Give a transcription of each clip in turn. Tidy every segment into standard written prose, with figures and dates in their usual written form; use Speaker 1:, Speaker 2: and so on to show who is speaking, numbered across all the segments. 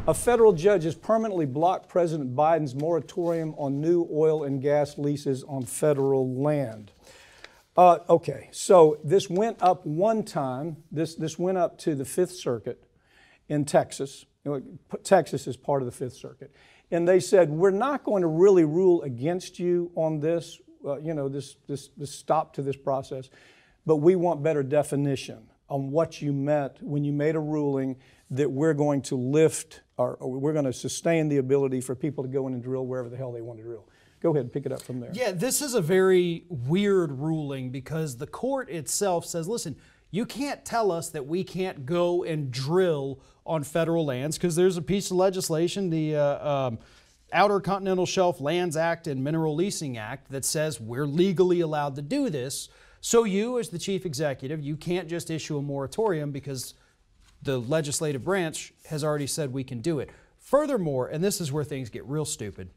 Speaker 1: A federal judge has permanently blocked President Biden's moratorium on new oil and gas leases on federal land. Okay, so this went up one time. This went up to the Fifth Circuit in Texas. Texas is part of the Fifth Circuit. And they said, we're not going to really rule against you on this, this stop to this process, but we want better definition on what you meant when you made a ruling that we're going to lift or we're going to sustain the ability for people to go in and drill wherever the hell they want to drill. Go ahead and pick it up from there.
Speaker 2: Yeah, this is a very weird ruling because the court itself says, listen, you can't tell us that we can't go and drill on federal lands because there's a piece of legislation, the Outer Continental Shelf Lands Act and Mineral Leasing Act, that says we're legally allowed to do this. So you, as the chief executive, you can't just issue a moratorium because the legislative branch has already said we can do it. Furthermore, and this is where things get real stupid,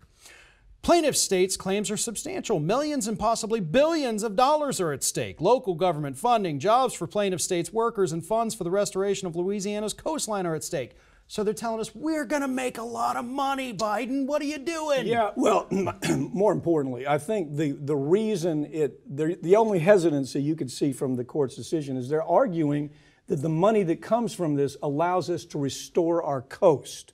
Speaker 2: plaintiff states' claims are substantial. Millions and possibly billions of dollars are at stake. Local government funding, jobs for plaintiff states' workers, and funds for the restoration of Louisiana's coastline are at stake. So they're telling us, we're going to make a lot of money, Biden. What are you doing?
Speaker 1: Yeah, well, more importantly, I think the reason the only hesitancy you could see from the court's decision is they're arguing that the money that comes from this allows us to restore our coast.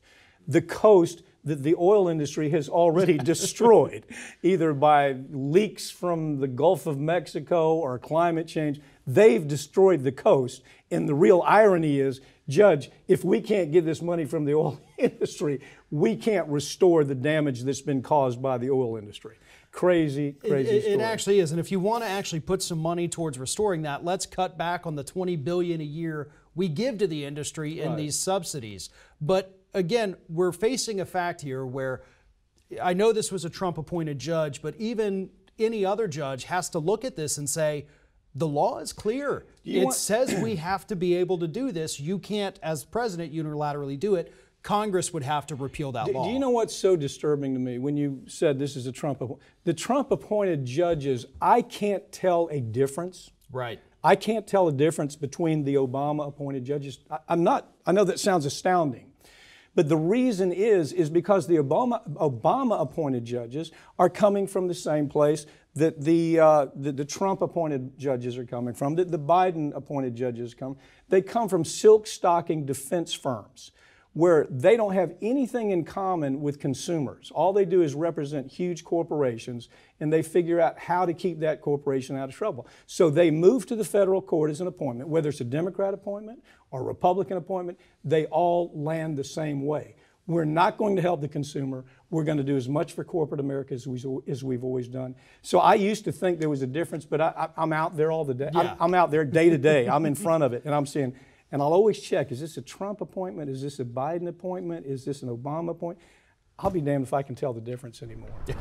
Speaker 1: The coast that the oil industry has already destroyed, either by leaks from the Gulf of Mexico or climate change. They've destroyed the coast. And the real irony is, Judge, if we can't get this money from the oil industry, we can't restore the damage that's been caused by the oil industry. Crazy story.
Speaker 2: It actually is. And if you want to actually put some money towards restoring that, let's cut back on the $20 billion a year we give to the industry in these subsidies. But again, we're facing a fact here where I know this was a Trump-appointed judge, but even any other judge has to look at this and say, the law is clear. It says we have to be able to do this. You can't, as president, unilaterally do it. Congress would have to repeal that law.
Speaker 1: Do you know what's so disturbing to me when you said this is a the Trump-appointed judges, I can't tell a difference.
Speaker 2: Right.
Speaker 1: I can't tell a difference between the Obama-appointed judges. I know that sounds astounding. But the reason is because the Obama-appointed judges are coming from the same place that the Trump-appointed judges are coming from, that the Biden-appointed judges come. They come from silk-stocking defense firms where they don't have anything in common with consumers. All they do is represent huge corporations, and they figure out how to keep that corporation out of trouble. So they move to the federal court as an appointment, whether it's a Democrat appointment or a Republican appointment, they all land the same way. We're not going to help the consumer. We're going to do as much for corporate America as we've always done. So I used to think there was a difference, but I'm out there all the day.
Speaker 2: Yeah.
Speaker 1: I'm out there day to day. I'm in front of it, and I'm seeing, and I'll always check, is this a Trump appointment? Is this a Biden appointment? Is this an Obama appointment? I'll be damned if I can tell the difference anymore. Yeah.